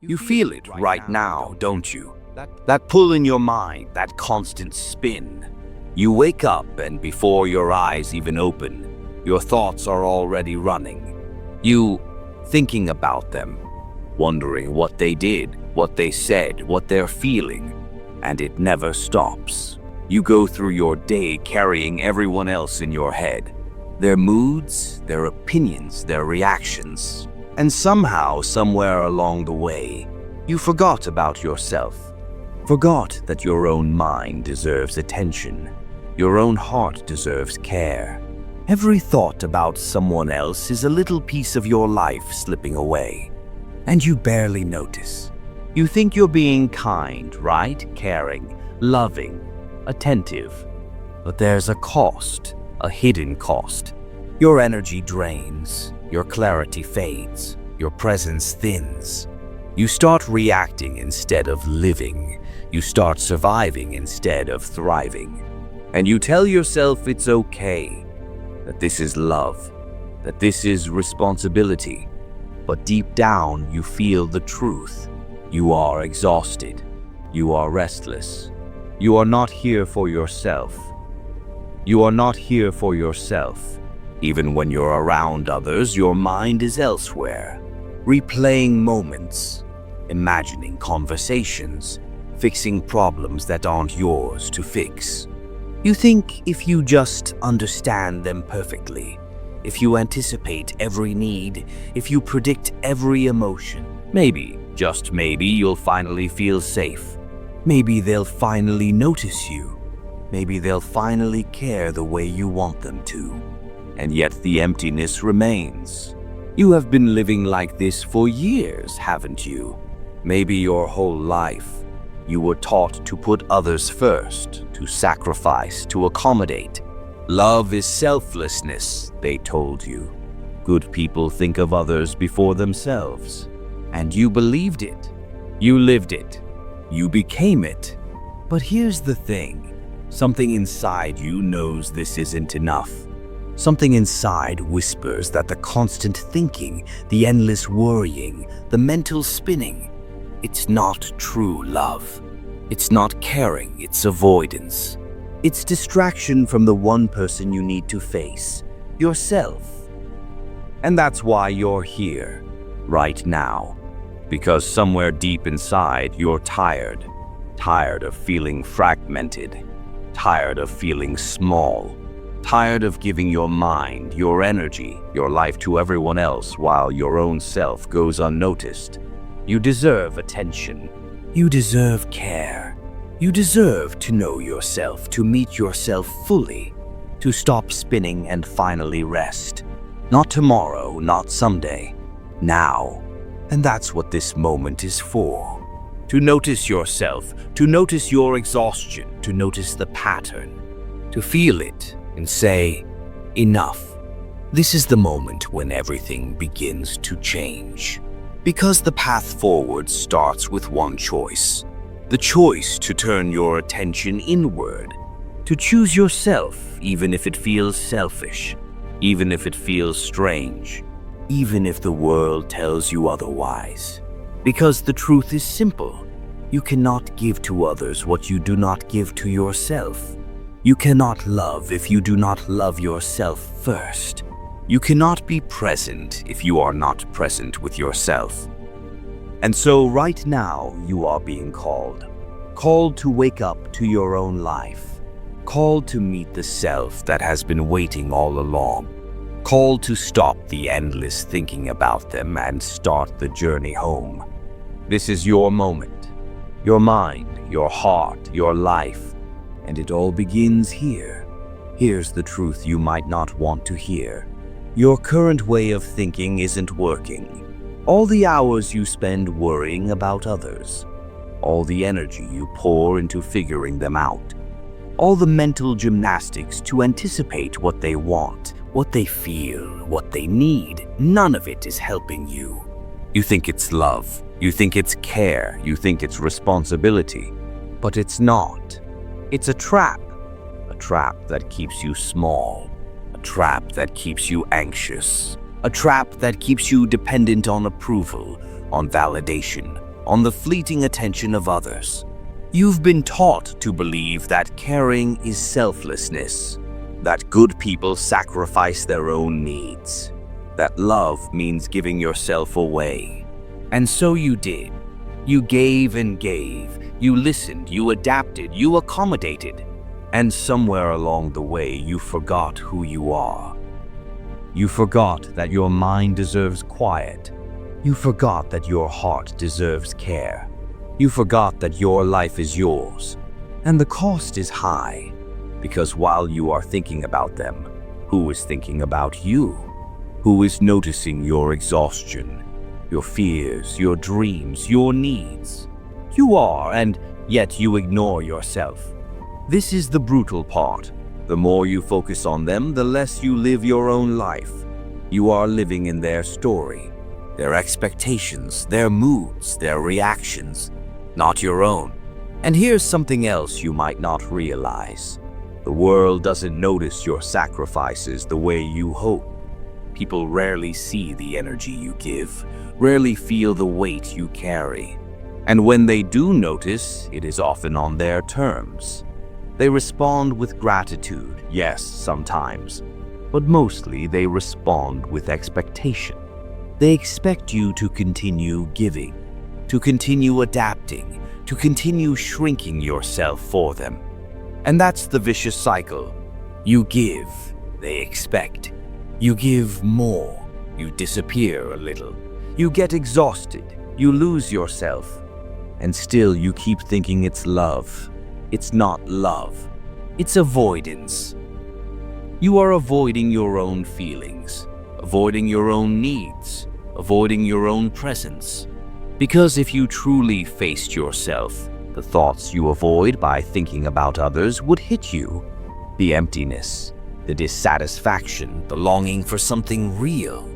You feel it right now, don't you? That pull in your mind, that constant spin. You wake up and before your eyes even open, your thoughts are already running. You thinking about them, wondering what they did, what they said, what they're feeling, and it never stops. You go through your day carrying everyone else in your head, their moods, their opinions, their reactions. And somehow, somewhere along the way, you forgot about yourself. Forgot that your own mind deserves attention. Your own heart deserves care. Every thought about someone else is a little piece of your life slipping away. And you barely notice. You think you're being kind, right? Caring, loving, attentive. But there's a cost, a hidden cost. Your energy drains. Your clarity fades, your presence thins. You start reacting instead of living. You start surviving instead of thriving. And you tell yourself it's okay, that this is love, that this is responsibility. But deep down, you feel the truth. You are exhausted. You are restless. You are not here for yourself. You are not here for yourself. Even when you're around others, your mind is elsewhere, replaying moments, imagining conversations, fixing problems that aren't yours to fix. You think if you just understand them perfectly, if you anticipate every need, if you predict every emotion, maybe, just maybe, you'll finally feel safe. Maybe they'll finally notice you. Maybe they'll finally care the way you want them to. And yet the emptiness remains. You have been living like this for years, haven't you? Maybe your whole life. You were taught to put others first, to sacrifice, to accommodate. Love is selflessness, they told you. Good people think of others before themselves. And you believed it. You lived it. You became it. But here's the thing. Something inside you knows this isn't enough. Something inside whispers that the constant thinking, the endless worrying, the mental spinning, it's not true love. It's not caring, it's avoidance. It's distraction from the one person you need to face, yourself. And that's why you're here, right now. Because somewhere deep inside, you're tired. Tired of feeling fragmented. Tired of feeling small. Tired of giving your mind, your energy, your life to everyone else while your own self goes unnoticed. You deserve attention. You deserve care. You deserve to know yourself, to meet yourself fully, to stop spinning and finally rest. Not tomorrow, not someday. Now. And that's what this moment is for. To notice yourself, to notice your exhaustion, to notice the pattern, to feel it. And say, enough. This is the moment when everything begins to change. Because the path forward starts with one choice. The choice to turn your attention inward. To choose yourself, even if it feels selfish. Even if it feels strange. Even if the world tells you otherwise. Because the truth is simple. You cannot give to others what you do not give to yourself. You cannot love if you do not love yourself first. You cannot be present if you are not present with yourself. And so right now you are being called. Called to wake up to your own life. Called to meet the self that has been waiting all along. Called to stop the endless thinking about them and start the journey home. This is your moment. Your mind, your heart, your life. And it all begins here. Here's the truth you might not want to hear. Your current way of thinking isn't working. All the hours you spend worrying about others. All the energy you pour into figuring them out. All the mental gymnastics to anticipate what they want, what they feel, what they need. None of it is helping you. You think it's love. You think it's care. You think it's responsibility. But it's not. It's a trap that keeps you small, a trap that keeps you anxious, a trap that keeps you dependent on approval, on validation, on the fleeting attention of others. You've been taught to believe that caring is selflessness, that good people sacrifice their own needs, that love means giving yourself away. And so you did. You gave and gave. You listened, you adapted, you accommodated. And somewhere along the way, you forgot who you are. You forgot that your mind deserves quiet. You forgot that your heart deserves care. You forgot that your life is yours. And the cost is high, because while you are thinking about them, who is thinking about you? Who is noticing your exhaustion, your fears, your dreams, your needs? You are, and yet you ignore yourself. This is the brutal part. The more you focus on them, the less you live your own life. You are living in their story, their expectations, their moods, their reactions, not your own. And here's something else you might not realize. The world doesn't notice your sacrifices the way you hope. People rarely see the energy you give, rarely feel the weight you carry. And when they do notice, it is often on their terms. They respond with gratitude, yes, sometimes, but mostly they respond with expectation. They expect you to continue giving, to continue adapting, to continue shrinking yourself for them. And that's the vicious cycle. You give, they expect. You give more, you disappear a little. You get exhausted, you lose yourself. And still you keep thinking it's love. It's not love. It's avoidance. You are avoiding your own feelings, avoiding your own needs, avoiding your own presence. Because if you truly faced yourself, the thoughts you avoid by thinking about others would hit you. The emptiness, the dissatisfaction, the longing for something real.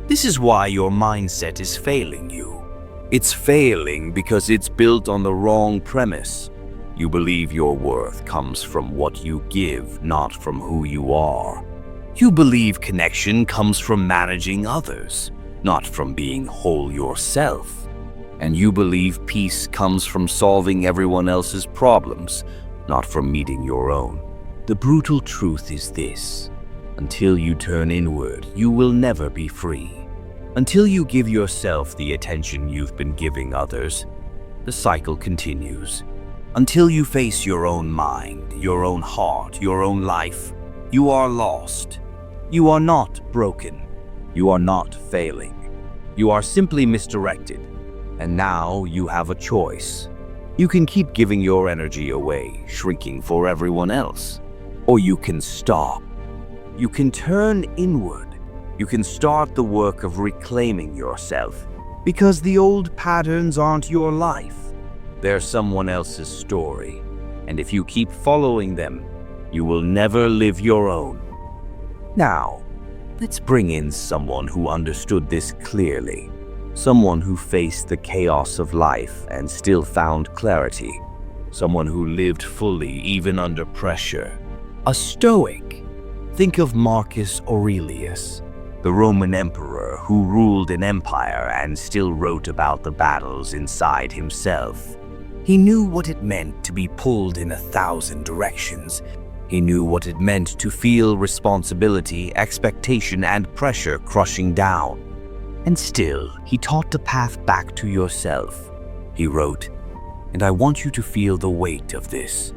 This is why your mindset is failing you. It's failing because it's built on the wrong premise. You believe your worth comes from what you give, not from who you are. You believe connection comes from managing others, not from being whole yourself. And you believe peace comes from solving everyone else's problems, not from meeting your own. The brutal truth is this: until you turn inward, you will never be free. Until you give yourself the attention you've been giving others, the cycle continues. Until you face your own mind, your own heart, your own life, you are lost. You are not broken. You are not failing. You are simply misdirected. And now you have a choice. You can keep giving your energy away, shrinking for everyone else. Or you can stop. You can turn inward. You can start the work of reclaiming yourself. Because the old patterns aren't your life. They're someone else's story. And if you keep following them, you will never live your own. Now, let's bring in someone who understood this clearly. Someone who faced the chaos of life and still found clarity. Someone who lived fully even under pressure. A Stoic. Think of Marcus Aurelius, the Roman emperor who ruled an empire and still wrote about the battles inside himself. He knew what it meant to be pulled in 1,000 directions. He knew what it meant to feel responsibility, expectation, and pressure crushing down. And still, he taught the path back to yourself. He wrote, "And I want you to feel the weight of this.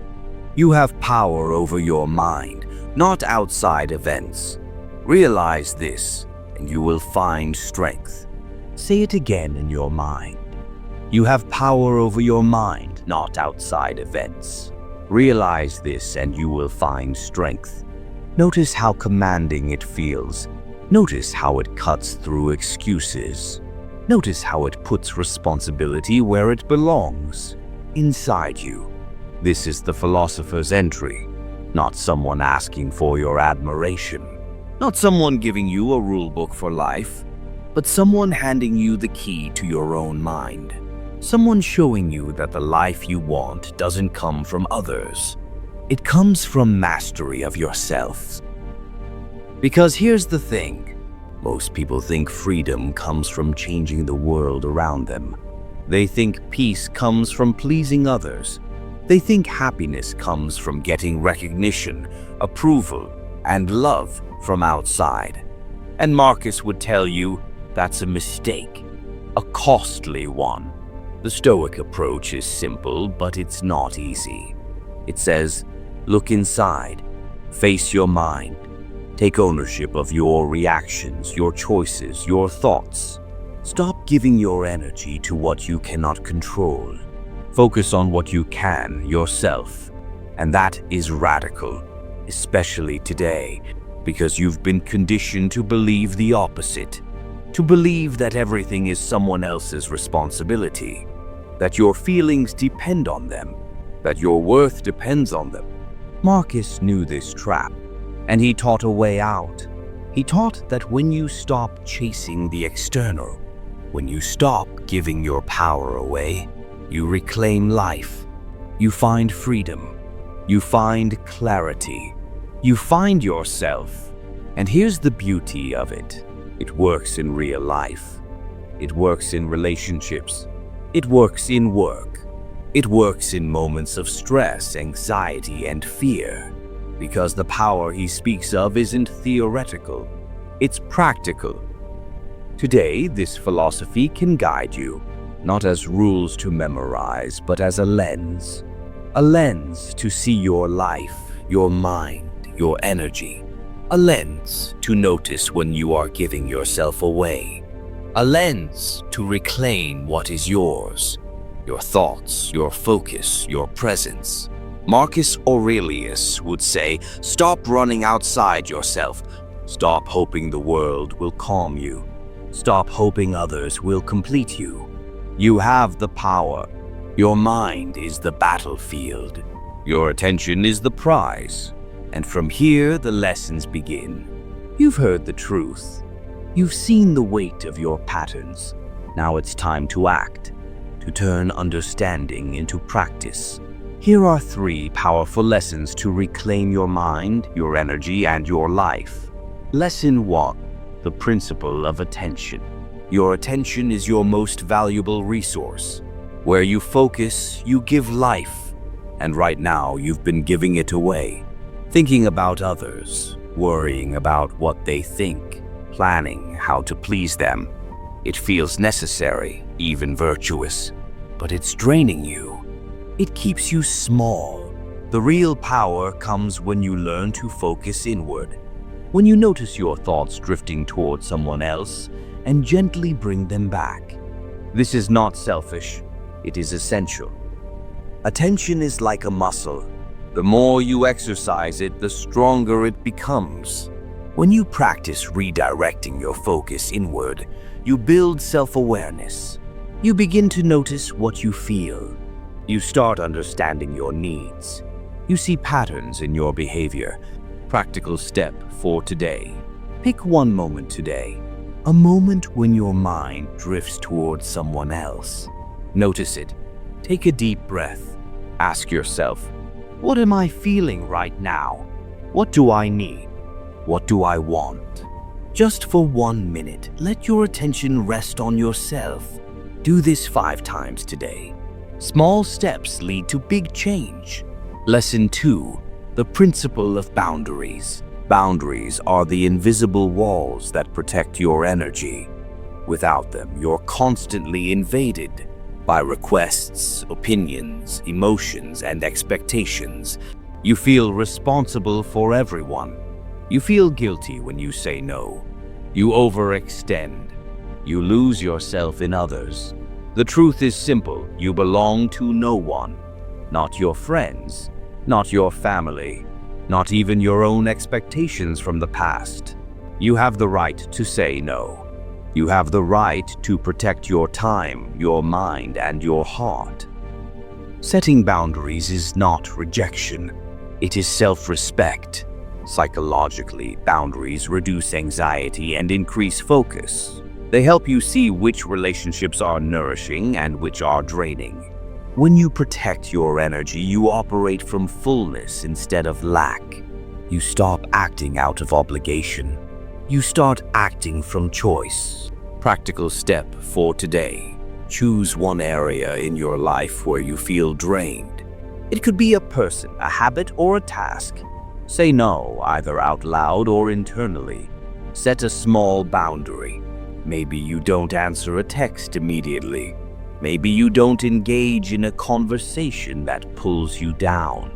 You have power over your mind, not outside events. Realize this, and you will find strength." Say it again in your mind. You have power over your mind, not outside events. Realize this, and you will find strength. Notice how commanding it feels. Notice how it cuts through excuses. Notice how it puts responsibility where it belongs, inside you. This is the philosopher's entry, not someone asking for your admiration, not someone giving you a rule book for life, but someone handing you the key to your own mind. Someone showing you that the life you want doesn't come from others. It comes from mastery of yourself. Because here's the thing. Most people think freedom comes from changing the world around them. They think peace comes from pleasing others. They think happiness comes from getting recognition, approval, and love from outside. And Marcus would tell you that's a mistake, a costly one. The Stoic approach is simple, but it's not easy. It says, look inside, face your mind, take ownership of your reactions, your choices, your thoughts. Stop giving your energy to what you cannot control. Focus on what you can yourself. And that is radical, especially today, because you've been conditioned to believe the opposite, to believe that everything is someone else's responsibility, that your feelings depend on them, that your worth depends on them. Marcus knew this trap, and he taught a way out. He taught that when you stop chasing the external, when you stop giving your power away, you reclaim life. You find freedom. You find clarity. You find yourself. And here's the beauty of it. It works in real life. It works in relationships. It works in work. It works in moments of stress, anxiety, and fear. Because the power he speaks of isn't theoretical. It's practical. Today, this philosophy can guide you, not as rules to memorize, but as a lens to see your life, your mind, your energy, a lens to notice when you are giving yourself away, a lens to reclaim what is yours, your thoughts, your focus, your presence. Marcus Aurelius would say, stop running outside yourself. Stop hoping the world will calm you. Stop hoping others will complete you. You have the power. Your mind is the battlefield. Your attention is the prize. And from here, the lessons begin. You've heard the truth. You've seen the weight of your patterns. Now it's time to act, to turn understanding into practice. Here are 3 powerful lessons to reclaim your mind, your energy, and your life. Lesson 1. The principle of attention. Your attention is your most valuable resource. Where you focus, you give life. And right now, you've been giving it away. Thinking about others, worrying about what they think, planning how to please them. It feels necessary, even virtuous, but it's draining you. It keeps you small. The real power comes when you learn to focus inward. When you notice your thoughts drifting toward someone else and gently bring them back. This is not selfish, it is essential. Attention is like a muscle. The more you exercise it, the stronger it becomes. When you practice redirecting your focus inward, you build self-awareness. You begin to notice what you feel. You start understanding your needs. You see patterns in your behavior. Practical step for today. Pick one moment today, a moment when your mind drifts towards someone else. Notice it. Take a deep breath. Ask yourself, what am I feeling right now? What do I need? What do I want? Just for 1 minute, let your attention rest on yourself. Do this 5 times today. Small steps lead to big change. Lesson 2. The principle of boundaries. Boundaries are the invisible walls that protect your energy. Without them, you're constantly invaded by requests, opinions, emotions, and expectations. You feel responsible for everyone. You feel guilty when you say no. You overextend. You lose yourself in others. The truth is simple. You belong to no one. Not your friends, not your family, not even your own expectations from the past. You have the right to say no. You have the right to protect your time, your mind, and your heart. Setting boundaries is not rejection. It is self-respect. Psychologically, boundaries reduce anxiety and increase focus. They help you see which relationships are nourishing and which are draining. When you protect your energy, you operate from fullness instead of lack. You stop acting out of obligation. You start acting from choice. Practical step for today. Choose one area in your life where you feel drained. It could be a person, a habit, or a task. Say no, either out loud or internally. Set a small boundary. Maybe you don't answer a text immediately. Maybe you don't engage in a conversation that pulls you down.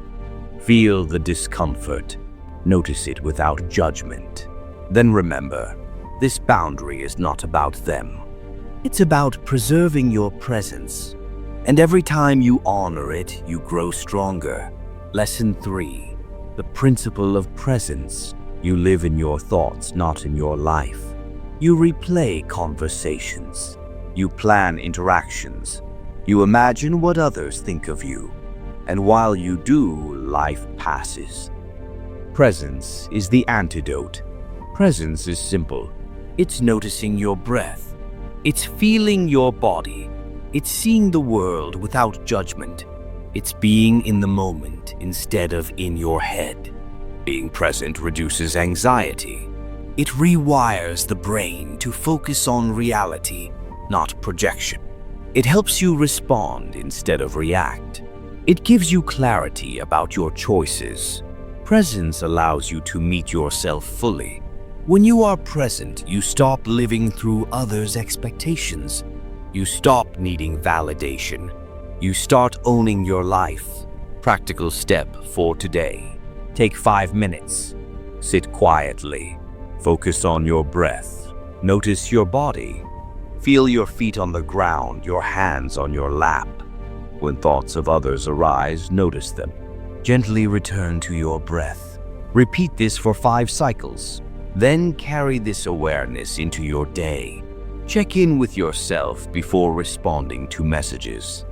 Feel the discomfort. Notice it without judgment. Then remember, this boundary is not about them. It's about preserving your presence. And every time you honor it, you grow stronger. Lesson 3. The principle of presence. You live in your thoughts, not in your life. You replay conversations. You plan interactions. You imagine what others think of you. And while you do, life passes. Presence is the antidote. Presence is simple. It's noticing your breath. It's feeling your body. It's seeing the world without judgment. It's being in the moment instead of in your head. Being present reduces anxiety. It rewires the brain to focus on reality, not projection. It helps you respond instead of react. It gives you clarity about your choices. Presence allows you to meet yourself fully. When you are present, you stop living through others' expectations. You stop needing validation. You start owning your life. Practical step for today. Take 5 minutes. Sit quietly. Focus on your breath. Notice your body. Feel your feet on the ground, your hands on your lap. When thoughts of others arise, notice them. Gently return to your breath. Repeat this for 5 cycles. Then carry this awareness into your day. Check in with yourself before responding to messages,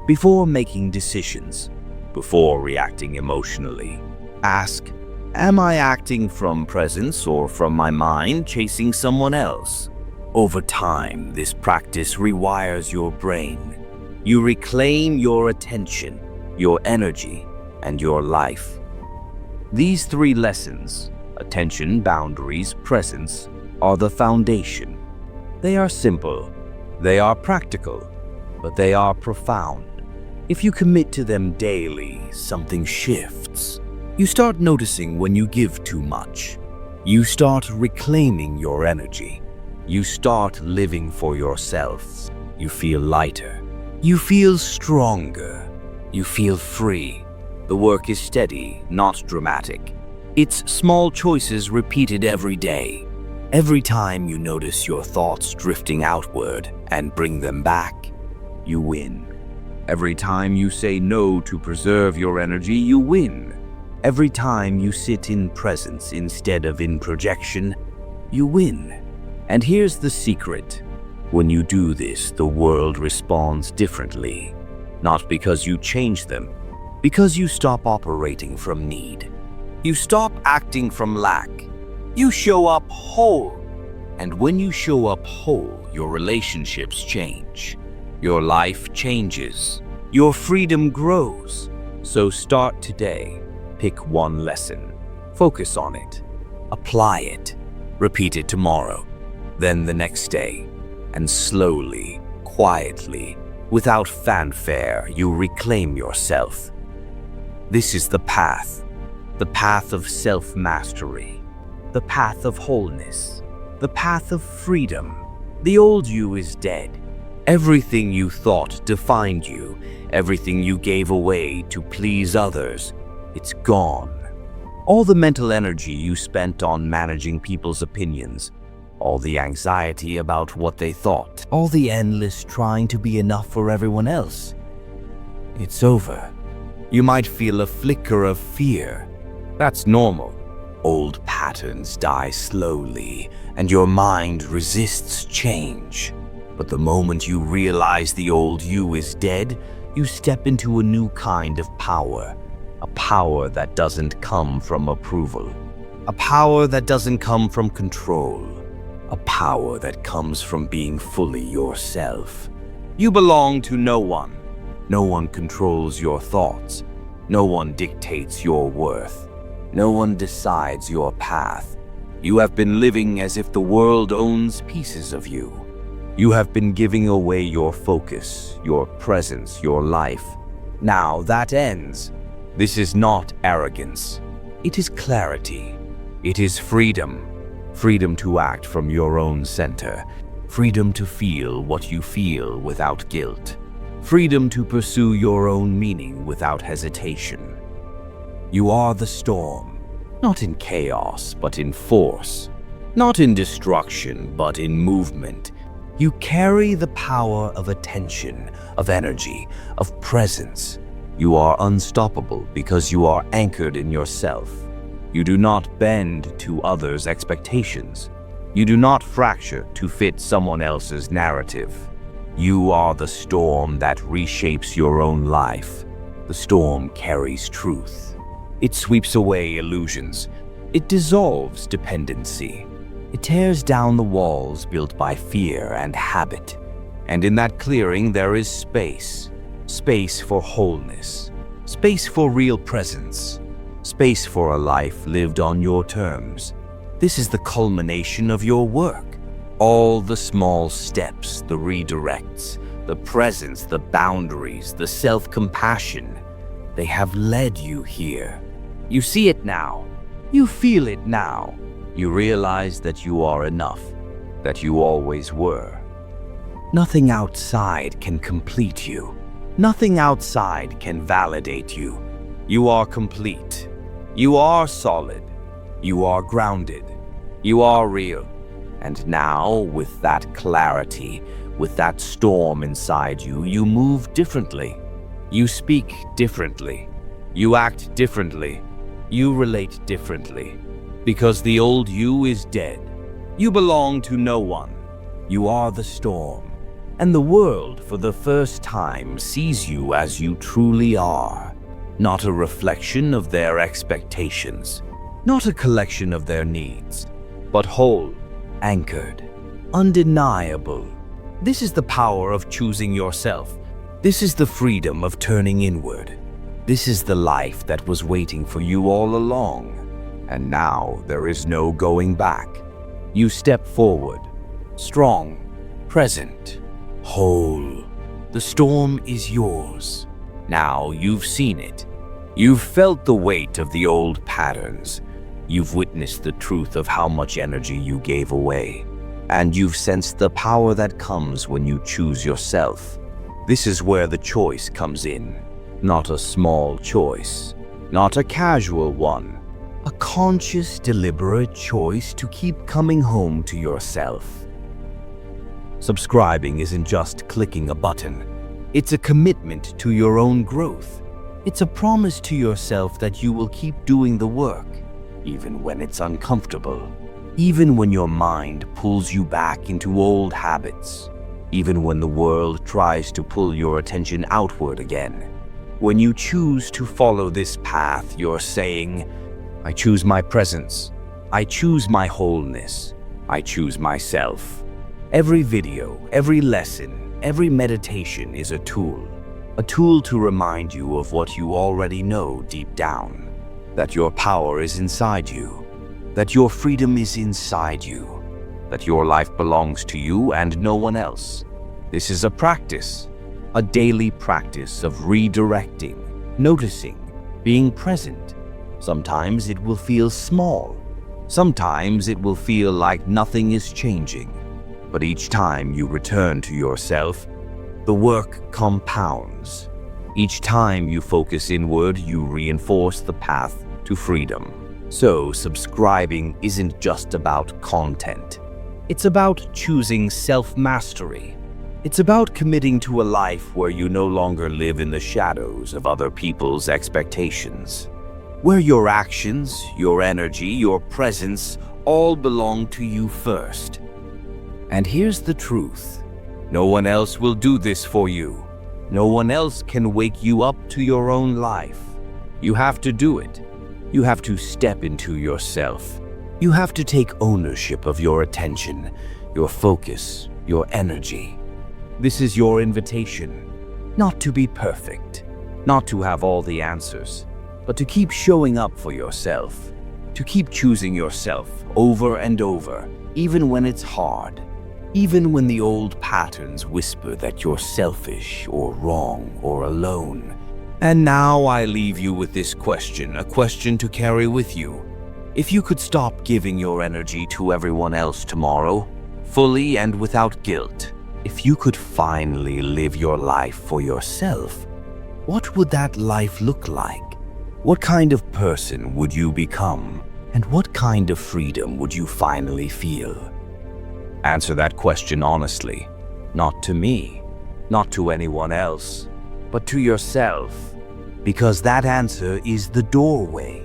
before making decisions, before reacting emotionally. Ask, am I acting from presence or from my mind chasing someone else? Over time, this practice rewires your brain. You reclaim your attention, your energy, and your life. These 3 lessons, attention, boundaries, presence, are the foundation. They are simple, they are practical, but they are profound. If you commit to them daily, something shifts. You start noticing when you give too much. You start reclaiming your energy. You start living for yourself. You feel lighter. You feel stronger. You feel free. The work is steady, not dramatic. It's small choices repeated every day. Every time you notice your thoughts drifting outward and bring them back, you win. Every time you say no to preserve your energy, you win. Every time you sit in presence instead of in projection, you win. And here's the secret. When you do this, the world responds differently. Not because you change them, because you stop operating from need. You stop acting from lack. You show up whole. And when you show up whole, your relationships change. Your life changes. Your freedom grows. So start today. Pick one lesson. Focus on it. Apply it. Repeat it tomorrow. Then the next day. And slowly, quietly, without fanfare, you reclaim yourself. This is the path of self-mastery, the path of wholeness, the path of freedom. The old you is dead. Everything you thought defined you, everything you gave away to please others, it's gone. All the mental energy you spent on managing people's opinions, all the anxiety about what they thought, all the endless trying to be enough for everyone else, it's over. You might feel a flicker of fear. That's normal. Old patterns die slowly, and your mind resists change. But the moment you realize the old you is dead, you step into a new kind of power. A power that doesn't come from approval. A power that doesn't come from control. A power that comes from being fully yourself. You belong to no one. No one controls your thoughts. No one dictates your worth. No one decides your path. You have been living as if the world owns pieces of you. You have been giving away your focus, your presence, your life. Now that ends. This is not arrogance. It is clarity. It is freedom. Freedom to act from your own center. Freedom to feel what you feel without guilt. Freedom to pursue your own meaning without hesitation. You are the storm, not in chaos, but in force. Not in destruction, but in movement. You carry the power of attention, of energy, of presence. You are unstoppable because you are anchored in yourself. You do not bend to others' expectations. You do not fracture to fit someone else's narrative. You are the storm that reshapes your own life. The storm carries truth. It sweeps away illusions. It dissolves dependency. It tears down the walls built by fear and habit. And in that clearing there is space. Space for wholeness. Space for real presence. Space for a life lived on your terms. This is the culmination of your work. All the small steps, the redirects, the presence, the boundaries, the self-compassion, they have led you here. You see it now. You feel it now. You realize that you are enough, that you always were. Nothing outside can complete you. Nothing outside can validate you. You are complete. You are solid. You are grounded. You are real. And now, with that clarity, with that storm inside you, you move differently. You speak differently. You act differently. You relate differently. Because the old you is dead. You belong to no one. You are the storm. And the world, for the first time, sees you as you truly are. Not a reflection of their expectations. Not a collection of their needs. But whole, anchored, undeniable. This is the power of choosing yourself. This is the freedom of turning inward. This is the life that was waiting for you all along. And now there is no going back. You step forward, strong, present, whole. The storm is yours. Now you've seen it. You've felt the weight of the old patterns. You've witnessed the truth of how much energy you gave away. And you've sensed the power that comes when you choose yourself. This is where the choice comes in. Not a small choice. Not a casual one. A conscious, deliberate choice to keep coming home to yourself. Subscribing isn't just clicking a button. It's a commitment to your own growth. It's a promise to yourself that you will keep doing the work, even when it's uncomfortable. Even when your mind pulls you back into old habits. Even when the world tries to pull your attention outward again. When you choose to follow this path, you're saying, I choose my presence. I choose my wholeness. I choose myself. Every video, every lesson, every meditation is a tool. A tool to remind you of what you already know deep down. That your power is inside you. That your freedom is inside you. That your life belongs to you and no one else. This is a practice. A daily practice of redirecting, noticing, being present. Sometimes it will feel small. Sometimes it will feel like nothing is changing. But each time you return to yourself, the work compounds. Each time you focus inward, you reinforce the path to freedom. So, subscribing isn't just about content. It's about choosing self-mastery. It's about committing to a life where you no longer live in the shadows of other people's expectations. Where your actions, your energy, your presence all belong to you first. And here's the truth. No one else will do this for you. No one else can wake you up to your own life. You have to do it. You have to step into yourself. You have to take ownership of your attention, your focus, your energy. This is your invitation. Not to be perfect. Not to have all the answers. But to keep showing up for yourself. To keep choosing yourself over and over, even when it's hard. even when the old patterns whisper that you're selfish or wrong or alone. And now I leave you with this question, a question to carry with you. If you could stop giving your energy to everyone else tomorrow, fully and without guilt, if you could finally live your life for yourself, what would that life look like? What kind of person would you become? And what kind of freedom would you finally feel? Answer that question honestly, not to me, not to anyone else, but to yourself, because that answer is the doorway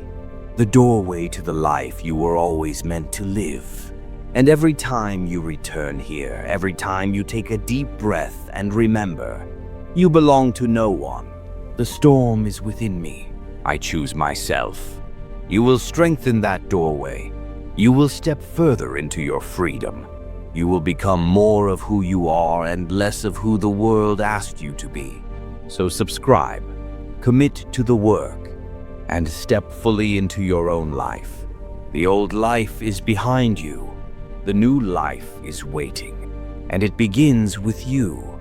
to the life you were always meant to live. And every time you return here, every time you take a deep breath and remember, you belong to no one. The storm is within me. I choose myself. You will strengthen that doorway. You will step further into your freedom. You will become more of who you are and less of who the world asked you to be. So subscribe, commit to the work, and step fully into your own life. The old life is behind you. The new life is waiting, and it begins with you.